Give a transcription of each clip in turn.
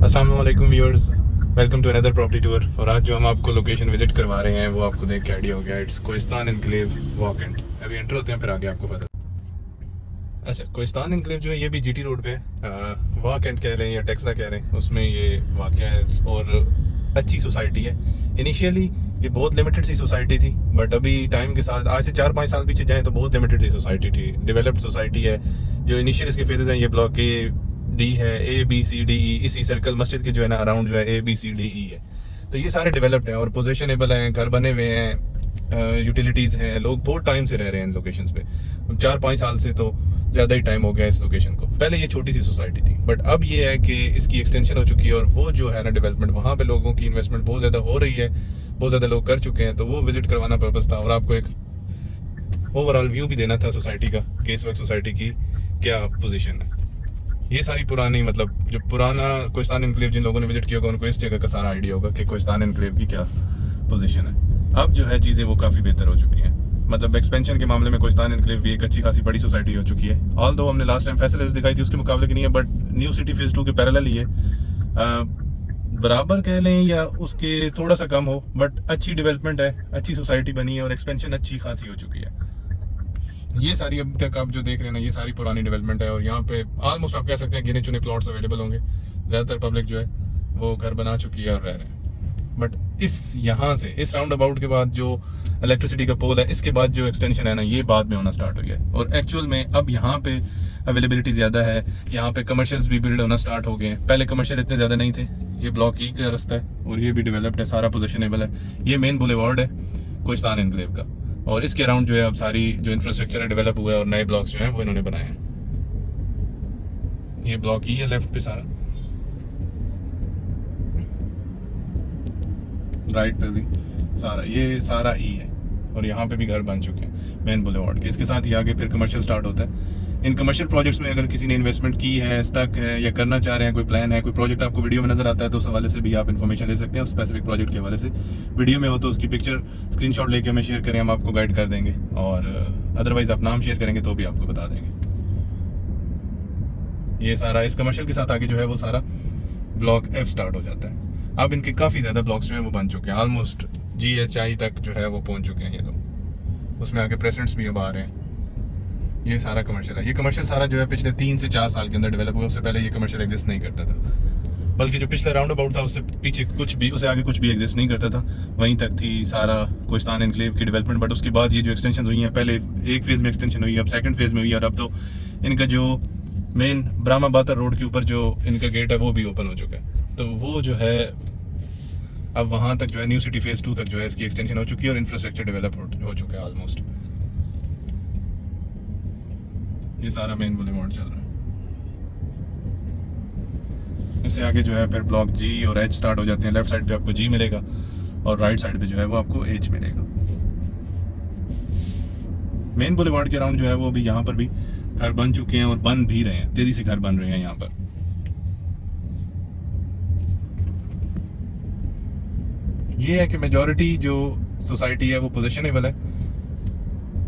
अस्सलाम वालेकुम viewers, welcome to another property tour. और आज जो हम आपको लोकेशन विजिट करवा रहे हैं वो आपको देख के आइडिया हो गया। It's Kohistan enclave vacant. अभी एंटर होते हैं फिर आगे आपको पता। अच्छा, कोहिस्तान एनक्लेव जो है ये भी जीटी रोड पे है। वॉकेंट कह रहे हैं या टेक्सला कह रहे हैं, उसमें ये वाक़ है और अच्छी सोसाइटी है। इनिशियली ये बहुत लिमिटेड सी सोसाइटी थी, बट अभी टाइम के साथ आज से 4-5 साल पीछे जाएँ तो बहुत लिमिटेड सी सोसाइटी थी। डेवलप्ड सोसाइटी है। जो इनिशियल इसके फेजेस हैं, ये ब्लॉक डी है, ABCDE, इसी सर्कल मस्जिद के जो है ना अराउंड जो है ABCDE है। तो ये सारे डेवलप्ड हैं और पोजेशनेबल हैं, घर बने हुए हैं, यूटिलिटीज़ हैं, लोग बहुत टाइम से रह रहे हैं इन लोकेशंस पे। 4-5 साल से तो ज़्यादा ही टाइम हो गया इस लोकेशन को। पहले ये छोटी सी सोसाइटी थी, बट अब ये है कि इसकी एक्सटेंशन हो चुकी है और वो जो है ना डेवलपमेंट, वहाँ पे लोगों की इन्वेस्टमेंट बहुत ज़्यादा हो रही है, बहुत ज़्यादा लोग कर चुके हैं। तो वो विजिट करवाना पर्पज़ था और आपको एक ओवरऑल व्यू भी देना था सोसाइटी का, कि इस वक्त सोसाइटी की क्या पोजीशन है। ये सारी पुरानी, मतलब जो पुराना कोहिस्तान एनक्लेव जिन लोगों ने विजिट किया होगा उनको इस जगह का सारा आइडिया होगा कि कोहिस्तान एनक्लेव की क्या पोजीशन है। अब जो है चीज़ें वो काफ़ी बेहतर हो चुकी हैं। मतलब एक्सपेंशन के मामले में कोहिस्तान एनक्लेव भी एक अच्छी खासी बड़ी सोसाइटी हो चुकी है। ऑल दो हमने लास्ट टाइम फैसल दिखाई थी उसके मुकाबले की नहीं है, बट न्यू सिटी फेज 2 के पैरेलल ही है। बराबर कह लें या उसके थोड़ा सा कम हो, बट अच्छी डेवलपमेंट है, अच्छी सोसाइटी बनी है और एक्सपेंशन अच्छी खासी हो चुकी है। ये सारी अब तक आप जो देख रहे हैं ना, ये सारी पुरानी डेवलपमेंट है और यहाँ पे ऑलमोस्ट आप कह सकते हैं गिने चुने प्लॉट्स अवेलेबल होंगे। ज़्यादातर पब्लिक जो है वो घर बना चुकी है और रह रहे हैं। बट इस यहाँ से इस राउंड अबाउट के बाद जो इलेक्ट्रिसिटी का पोल है, इसके बाद जो एक्सटेंशन है ना, ये बाद में होना स्टार्ट हुई है। और एक्चुअल में अब यहाँ पे अवेलेबिलिटी ज़्यादा है, यहाँ पे कमर्शियल्स भी बिल्ड होना स्टार्ट हो गए हैं। पहले कमर्शियल इतने ज़्यादा नहीं थे। ये ब्लॉक ई का रास्ता है और ये भी डेवलप्ड है, सारा पोजिशनेबल है। ये मेन बुलेवार्ड है कोहिस्तान एनक्लेव का और इसके अराउंड जो है अब सारी जो इंफ्रास्ट्रक्चर है डेवलप हुआ है और नए ब्लॉक्स जो हैं वो इन्होंने बनाए हैं। ये ब्लॉक ही है लेफ्ट पे सारा, राइट पे भी सारा, ये सारा ई है और यहाँ पे भी घर बन चुके हैं मेन बुलेवार्ड के। इसके साथ ही आगे फिर कमर्शियल स्टार्ट होता है। इन कमर्शियल प्रोजेक्ट्स में अगर किसी ने इन्वेस्टमेंट की है, स्टक है या करना चाह रहे हैं, कोई प्लान है, कोई प्रोजेक्ट आपको वीडियो में नजर आता है तो उस हवाले से भी आप इन्फॉर्मेशन ले सकते हैं। उस स्पेसिफिक प्रोजेक्ट के हवाले से वीडियो में हो तो उसकी पिक्चर स्क्रीनशॉट लेके हमें शेयर करें, हम आपको गाइड कर देंगे। और अदरवाइज आप नाम शेयर करेंगे तो भी आपको बता देंगे। ये सारा इस कमर्शियल के साथ आगे जो है वो सारा ब्लॉक F स्टार्ट हो जाता है। अब इनके काफ़ी ज़्यादा ब्लॉक्स जो है वो बन चुके हैं, ऑलमोस्ट GHI तक जो है वो पहुंच चुके हैं ये तो। उसमें आगे प्रेसिडेंट्स भी अब आ रहे हैं। ये सारा कमर्शियल है। ये कमर्शियल सारा जो है पिछले 3 से 4 साल के अंदर डेवलप हुआ। उससे पहले ये कमर्शियल एग्जिस्ट नहीं करता था, बल्कि जो पिछला राउंड अबाउट था उससे पीछे कुछ भी, उससे आगे कुछ भी एग्जिस्ट नहीं करता था। वहीं तक थी सारा कोहिस्तान एनक्लेव की डेवलपमेंट। बट उसके बाद ये जो एक्सटेंशन हुई हैं, पहले एक फेज़ में एक्सटेंशन हुई, अब सेकंड फेज़ में हुई और अब तो इनका जो मेन ब्राह्मा बातर रोड के ऊपर जो इनका गेट है वो भी ओपन हो चुका है। तो वो जो है अब वहाँ तक जो है न्यू सिटी फेज़ 2 तक जो है इसकी एक्सटेंशन हो चुकी है और इंफ्रास्ट्रक्चर डेवलप हो चुका है ऑलमोस्ट। ये सारा मेन बुलेवार्ड चल रहा है। इससे आगे जो है फिर ब्लॉक G और H स्टार्ट हो जाते हैं। लेफ्ट साइड पे आपको G मिलेगा और राइट साइड पे जो है वो आपको H मिलेगा। मेन बुलेवार्ड के अराउंड जो है वो भी यहाँ पर भी घर बन चुके हैं और बन भी रहे हैं, तेजी से घर बन रहे हैं यहाँ पर। ये है कि मेजॉरिटी जो सोसाइटी है वो पोजिशनेबल है।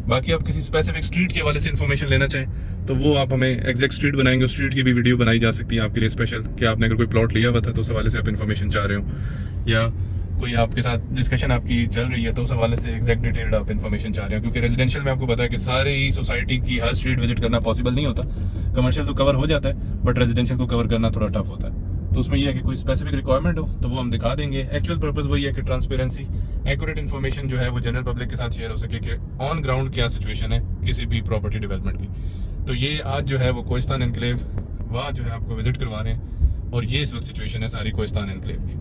बाकी आप किसी स्पेसिफिक स्ट्रीट के हवाले से इन्फॉर्मेशन लेना चाहें तो वो आप हमें एग्जैक्ट स्ट्रीट बनाएंगे, उस स्ट्रीट की भी वीडियो बनाई जा सकती है आपके लिए स्पेशल, कि आपने अगर कोई प्लॉट लिया हुआ था तो उस हवाले से आप इन्फॉर्मेशन चाह रहे हो या कोई आपके साथ डिस्कशन आपकी चल रही है तो उस हवाले से एग्जैक्ट डिटेल्ड आप इन्फॉर्मेशन चाह रहे हो। क्योंकि रेजिडेंशियल में आपको पता है कि सारी सोसाइटी की हर स्ट्रीट विजिट करना पॉसिबल नहीं होता। कमर्शियल तो कवर हो जाता है बट रेजिडेंशियल को कवर करना थोड़ा टफ होता है। तो उसमें यह है कि कोई स्पेसिफिक रिक्वायरमेंट हो तो वो हम दिखा देंगे। एक्चुअल पर्पस वही है कि ट्रांसपेरेंसी, एक्यूरेट इन्फॉर्मेशन जो है वो जनरल पब्लिक के साथ शेयर हो सके कि ऑन ग्राउंड क्या सिचुएशन है किसी भी प्रॉपर्टी डेवलपमेंट की। तो ये आज जो है वो कोहिस्तान एनक्लेव वहाँ जो है आपको विजिट करवा रहे हैं और ये इस वक्त सिचुएशन है सारी कोहिस्तान एनक्लेव की।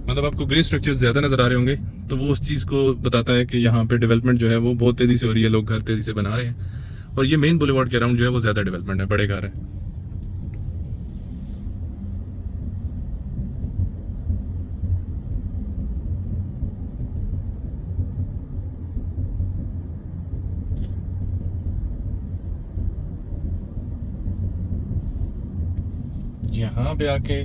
मतलब आपको ग्रे स्ट्रक्चर्स ज़्यादा नज़र आ रहे होंगे तो वो उस चीज़ को बताता है कि यहाँ पे डेवलपमेंट जो है वो बहुत तेज़ी से हो रही है, लोग घर तेज़ी से बना रहे हैं और ये मेन बुलेवार्ड के अराउंड जो है वो ज़्यादा डेवलपमेंट है, बड़े घर है। यहाँ पे आके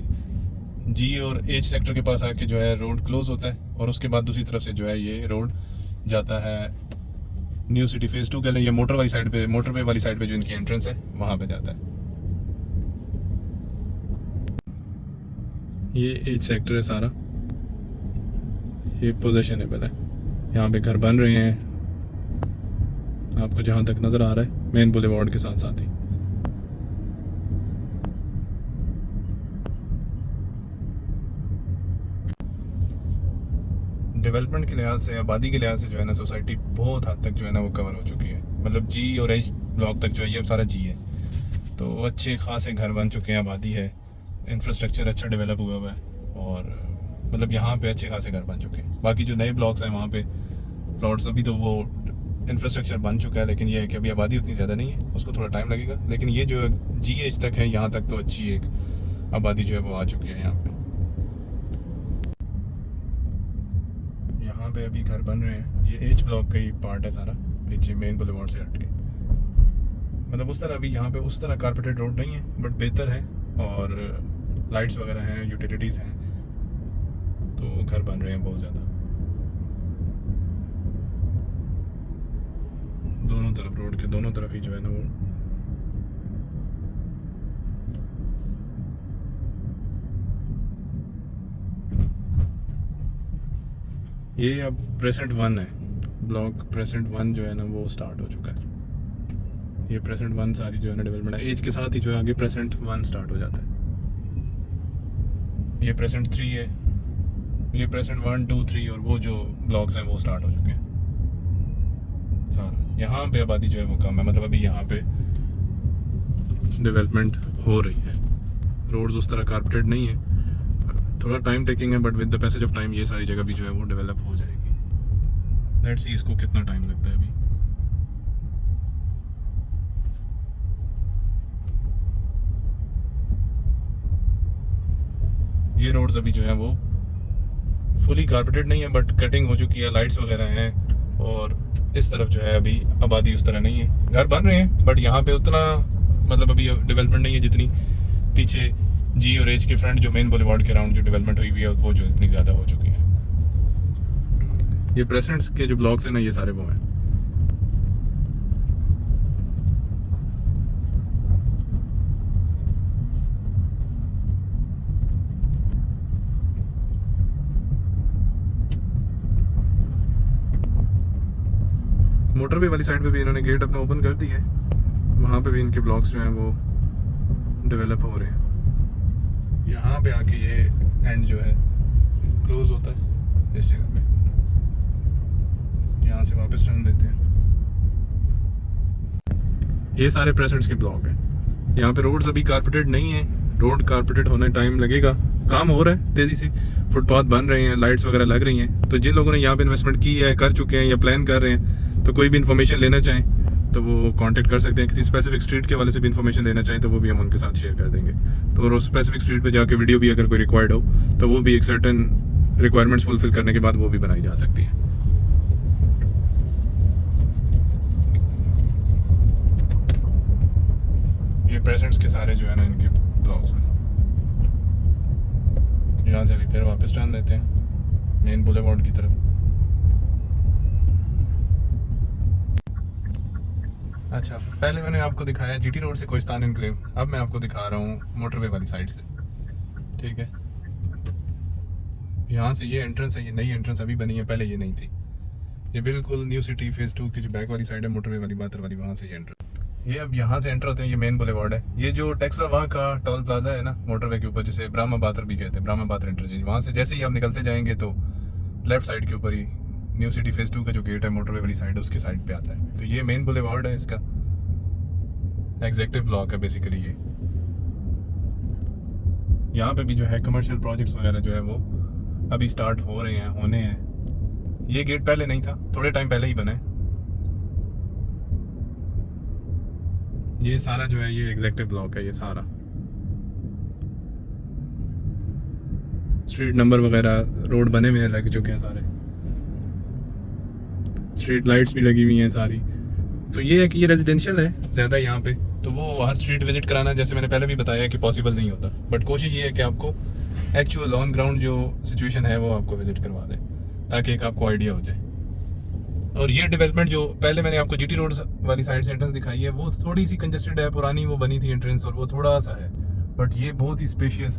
G और H सेक्टर के पास आके जो है रोड क्लोज होता है और उसके बाद दूसरी तरफ से जो है ये रोड जाता है न्यू सिटी फेज़ 2 के लिए। ये मोटर वाली साइड पे, मोटरवे वाली साइड पे जो इनकी एंट्रेंस है वहाँ पे जाता है। ये एज सेक्टर है सारा, ये पोजेशनेबल है। यहाँ पे घर बन रहे हैं आपको जहाँ तक नज़र आ रहा है, मेन बुलेवार्ड के साथ साथ ही। डेवलपमेंट के लिहाज से, आबादी के लिहाज से जो है ना, सोसाइटी बहुत हद तक जो है ना वो कवर हो चुकी है। मतलब जी और एच ब्लॉक तक जो है ये सारा जी है, तो अच्छे खासे घर बन चुके हैं, आबादी है, इंफ्रास्ट्रक्चर अच्छा डेवलप हुआ है, और मतलब यहाँ पे अच्छे खासे घर बन चुके हैं। बाकी जो नए ब्लॉक्स हैं वहाँ पे प्लॉट्स अभी तो वो इंफ्रास्ट्रक्चर बन चुका है, लेकिन ये है कि अभी आबादी उतनी ज़्यादा नहीं है, उसको थोड़ा टाइम लगेगा। लेकिन ये जो जी एच तक है यहाँ तक तो अच्छी एक आबादी जो है वो आ चुकी है यहाँ पे। यहाँ पे अभी घर बन रहे हैं, ये एच ब्लॉक का ही पार्ट है सारा, पीछे मेन बुलेवार्ड से हट के। मतलब उस तरह अभी यहाँ पे उस तरह कारपेटेड रोड नहीं है, बट बेहतर है, और लाइट्स वगैरह हैं, यूटिलिटीज़ हैं, तो घर बन रहे हैं बहुत ज़्यादा। दोनों तरफ, रोड के दोनों तरफ ही जो है ना वो ये अब प्रेसेंट 1 है, ब्लॉक प्रेसेंट 1 जो है ना वो स्टार्ट हो चुका है। ये प्रेसेंट 1 सारी जो है ना डेवलपमेंट है, एज के साथ ही जो है आगे प्रेसेंट 1 स्टार्ट हो जाता है। ये प्रेसेंट 3 है, ये प्रेसेंट 1, 2, 3 और वो जो ब्लॉक्स हैं वो स्टार्ट हो चुके हैं सारा। यहाँ पे आबादी जो है वो कम है, मतलब अभी यहाँ पे डेवलपमेंट हो रही है। रोड्स उस तरह कारपेटेड नहीं है, थोड़ा टाइम टेकिंग है, but with the passage of time ये सारी जगह भी जो है वो डेवलप हो जाएगी। लेट्स सी इसको कितना टाइम लगता है अभी। ये रोड्स अभी जो है वो फुली कारपेटेड नहीं है, बट कटिंग हो चुकी है, लाइट्स वगैरह हैं, और इस तरफ जो है अभी आबादी उस तरह नहीं है। घर बन रहे हैं बट यहाँ पे उतना मतलब अभी डेवलपमेंट नहीं है जितनी पीछे जी और एच के फ्रंट जो मेन बुलेवार्ड के अराउंड जो डेवलपमेंट हुई हुई है वो जो इतनी ज़्यादा हो चुकी है। ये प्रेसेंट्स के जो ब्लॉक्स हैं ना ये सारे वो हैं। मोटरवे वाली साइड पे भी इन्होंने गेट अपना ओपन कर दिया है, वहाँ पे भी इनके ब्लॉक्स जो हैं वो डेवलप हो रहे हैं। यहाँ पे आके ये एंड जो है क्लोज होता है इस जगह पे, यहाँ से वापस टर्न देते हैं। ये सारे प्रेसेंट्स के ब्लॉक हैं। यहाँ पे रोड्स अभी कारपेटेड नहीं है, रोड कारपेटेड होने टाइम लगेगा, काम हो रहा है तेज़ी से, फुटपाथ बन रहे हैं, लाइट्स वगैरह लग रही हैं। तो जिन लोगों ने यहाँ पे इन्वेस्टमेंट की है, कर चुके हैं या प्लान कर रहे हैं, तो कोई भी इन्फॉर्मेशन लेना चाहें तो वो कांटेक्ट कर सकते हैं। किसी स्पेसिफिक स्ट्रीट के वाले से भी इन्फॉर्मेशन लेना चाहें तो वो भी हम उनके साथ शेयर कर देंगे। तो स्पेसिफिक स्ट्रीट पे जाके वीडियो भी अगर कोई रिक्वायर्ड हो तो वो भी एक सर्टेन रिक्वायरमेंट्स फुलफिल करने के बाद वो भी बनाई जा सकती है। ये प्रेजेंट्स के सारे जो है ना इनके ब्लॉक्स हैं। यहाँ से भी फिर वापस टर्न देते हैं मेन बुलेवार्ड की तरफ। अच्छा, पहले मैंने आपको दिखाया जीटी रोड से कोहिस्तान एनक्लेव, अब मैं आपको दिखा रहा हूँ मोटरवे वाली साइड से। ठीक है, यहाँ से ये एंट्रेंस है, ये नई एंट्रेंस अभी बनी है, पहले ये नहीं थी। ये बिल्कुल न्यू सिटी फेज 2 की जो बैक वाली साइड है मोटरवे वाली, बातर वाली, वहाँ से ये एंट्रेंस। ये अब यहाँ से एंटर होते हैं, ये मेन बुलेवार्ड है। ये जो टेक्सा वहाँ का टोल प्लाजा है ना मोटरवे के ऊपर, जिसे ब्रह्मा बातर भी कहते हैं, ब्रह्मा बातर इंटरचेंज, वहाँ से जैसे ही आप निकलते जाएंगे तो लेफ्ट साइड के ऊपर ही न्यू सिटी फेज 2 का जो गेट है मोटरवे वाली साइड, उसके साइड पे आता है। तो ये मेन बुलेवार्ड है, इसका एग्जेक्टिव ब्लॉक है बेसिकली ये। यहाँ पे भी जो है कमर्शियल प्रोजेक्ट्स वगैरह जो है वो अभी स्टार्ट हो रहे हैं, होने हैं। ये गेट पहले नहीं था, थोड़े टाइम पहले ही बना है। ये सारा जो है ये एग्जेक्टिव ब्लॉक है, ये सारा स्ट्रीट नंबर वगैरह रोड बने हुए लग चुके हैं सारे, स्ट्रीट लाइट्स भी लगी हुई हैं सारी। तो ये है कि ये रेजिडेंशियल है ज़्यादा यहाँ पे, तो वो हर स्ट्रीट विजिट कराना जैसे मैंने पहले भी बताया कि पॉसिबल नहीं होता, बट कोशिश ये है कि आपको एक्चुअल ऑन ग्राउंड जो सिचुएशन है वो आपको विजिट करवा दे, ताकि एक आपको आइडिया हो जाए। और ये डेवलपमेंट जो पहले मैंने आपको जीटी रोड वाली साइड से एंट्रेंस दिखाई है वो थोड़ी सी कंजेस्टेड है, पुरानी वो बनी थी एंट्रेंस, और वो थोड़ा सा है, बट ये बहुत ही स्पेशियस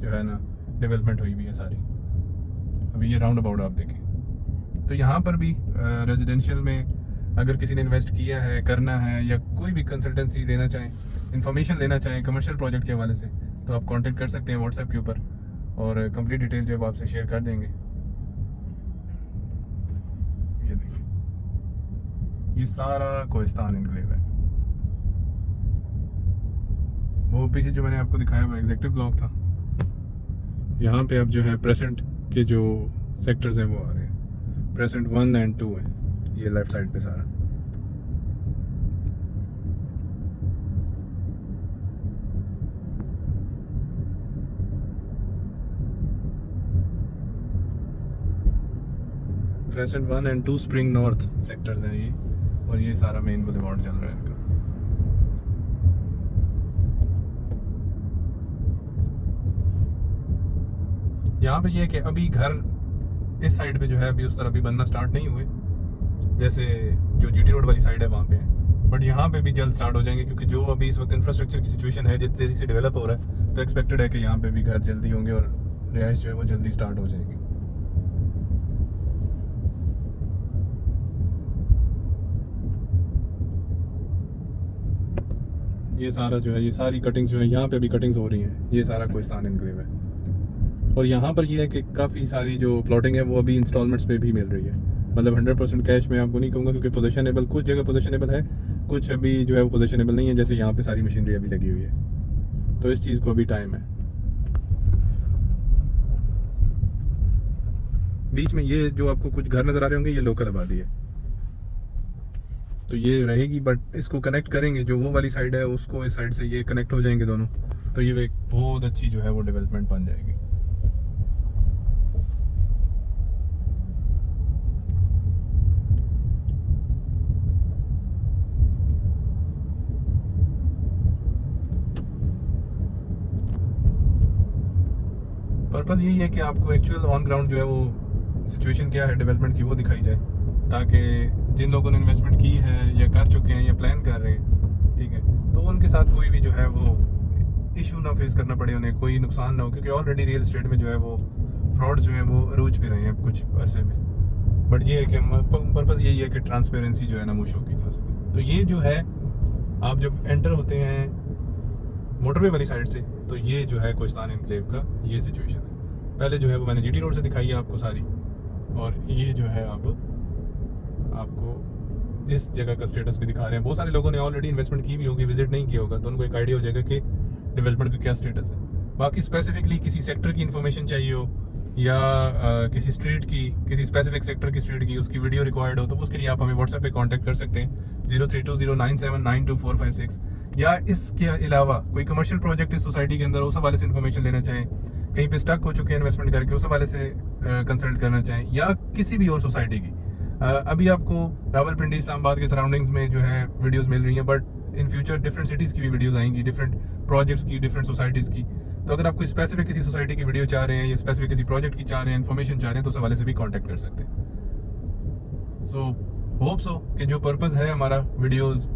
जो है ना डेवलपमेंट हुई हुई है सारी। अभी ये राउंड अबाउट आप देखें तो यहाँ पर भी रेजिडेंशियल में अगर किसी ने इन्वेस्ट किया है, करना है, या कोई भी कंसल्टेंसी देना चाहें, इंफॉर्मेशन लेना चाहें कमर्शियल प्रोजेक्ट के हवाले से, तो आप कांटेक्ट कर सकते हैं व्हाट्सएप के ऊपर और कंप्लीट डिटेल जो है आपसे शेयर कर देंगे। ये देखिए, ये सारा कोहिस्तान एनक्लेव है। वो पीछे जो मैंने आपको दिखाया वो एग्जीक्यूटिव ब्लॉक था। यहाँ पे अब जो है प्रेजेंट के जो सेक्टर्स हैं वो आ रहे हैं। प्रेजेंट 1 और 2 है, ये लेफ्ट साइड पे सारा। प्रेजेंट 1 और 2 स्प्रिंग नॉर्थ सेक्टर्स हैं ये, और ये सारा मेन बुलेवार्ड चल रहा है इनका। यहाँ पे ये है कि अभी घर इस साइड पे जो है अभी उस तरह भी बनना स्टार्ट नहीं हुए, जैसे जो जीटी रोड वाली साइड है वहाँ पे, बट यहाँ पे भी जल्द स्टार्ट हो जाएंगे, क्योंकि जो अभी इस वक्त इंफ्रास्ट्रक्चर की सिचुएशन है जिस तेज़ी से डेवलप हो रहा है, तो एक्सपेक्टेड है कि यहाँ पे भी घर जल्दी होंगे और रिहाइश जो है वो जल्दी स्टार्ट हो जाएगी। ये सारा जो है, ये सारी कटिंग्स जो है, यहाँ पे भी कटिंग्स हो रही हैं। ये सारा कोहिस्तान एनक्लेव है। और यहाँ पर ये है कि काफ़ी सारी जो प्लॉटिंग है वो अभी इंस्टॉलमेंट्स पे भी मिल रही है। मतलब 100% कैश मैं आपको नहीं कहूँगा, क्योंकि पोजेशनेबल कुछ जगह पोजेशनेबल है, कुछ अभी जो है वो पोजेशनेबल नहीं है। जैसे यहाँ पे सारी मशीनरी अभी लगी हुई है, तो इस चीज़ को अभी टाइम है। बीच में ये जो आपको कुछ घर नज़र आ रहे होंगे, ये लोकल आबादी है, तो ये रहेगी, बट इसको कनेक्ट करेंगे, जो वो वाली साइड है उसको इस साइड से ये कनेक्ट हो जाएंगे दोनों, तो ये एक बहुत अच्छी जो है वो डेवलपमेंट बन जाएगी। पर्पज़ यही है कि आपको एक्चुअल ऑन ग्राउंड जो है वो सिचुएशन क्या है डेवलपमेंट की वो दिखाई जाए, ताकि जिन लोगों ने इन्वेस्टमेंट की है या कर चुके हैं या प्लान कर रहे हैं, ठीक है, तो उनके साथ कोई भी जो है वो इशू ना फेस करना पड़े, उन्हें कोई नुकसान ना हो, क्योंकि ऑलरेडी रियल एस्टेट में जो है वो फ्रॉड्स जो है वो अरूज पे रहे हैं कुछ अरसे में। बट ये है कि पर्पज़ यही है कि ट्रांसपेरेंसी जो है ना वो शो की जा सके। तो ये जो है, आप जब एंटर होते हैं मोटरवे वाली साइड से, तो ये जो है कोहिस्तान एनक्लेव का ये सिचुएशन है। पहले जो है वो मैंने जीटी रोड से दिखाई है आपको सारी, और ये जो है अब आपको इस जगह का स्टेटस भी दिखा रहे हैं। बहुत सारे लोगों ने ऑलरेडी इन्वेस्टमेंट की भी होगी, विजिट नहीं किया होगा, तो उनको एक आइडिया हो जाएगा कि डेवलपमेंट का क्या स्टेटस है। बाकी स्पेसिफिकली किसी सेक्टर की इन्फॉर्मेशन चाहिए हो, या किसी स्ट्रीट की, किसी स्पेसिफिक सेक्टर की स्ट्रीट की उसकी वीडियो रिक्वायर्ड हो, तो उसके लिए आप हमें व्हाट्सएप पे कांटेक्ट कर सकते हैं 032097925456। या इसके अलावा कोई कमर्शियल प्रोजेक्ट इस सोसाइटी के अंदर उस हवाले से इन्फॉर्मेशन लेना चाहें, कहीं पे स्टक हो चुके हैं इन्वेस्टमेंट करके उस हवाले से कंसल्ट करना चाहें, या किसी भी और सोसाइटी की। अभी आपको रावलपिंडी इस्लामाबाद के सराउंडिंग्स में जो है वीडियोस मिल रही हैं, but in future different cities की भी वीडियोस आएंगी, डिफरेंट प्रोजेक्ट्स की, डिफरेंट सोसाइटीज़ की। तो अगर आप कोई स्पेसिफिक किसी सोसाइटी की वीडियो चाह रहे हैं या स्पेसिफिक किसी प्रोजेक्ट की चाह रहे हैं, इन्फॉर्मेशन चाह रहे हैं, तो उस हवाले से भी कांटेक्ट कर सकते हैं। सो होप सो कि जो पर्पज़ है हमारा वीडियोस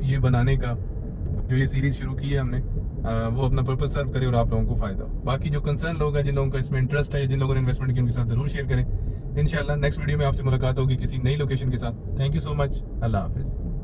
ये बनाने का, जो ये सीरीज़ शुरू की है हमने, वो अपना पर्पस सर्व करे और आप लोगों को फ़ायदा हो। बाकी जो कंसर्न लोग हैं, जिन लोगों का इसमें इंटरेस्ट है, जिन लोगों ने इन्वेस्टमेंट की, उनके साथ ज़रूर शेयर करें। इंशाल्लाह नेक्स्ट वीडियो में आपसे मुलाकात होगी किसी नई लोकेशन के साथ। Thank you so much. अल्लाह हाफिज़।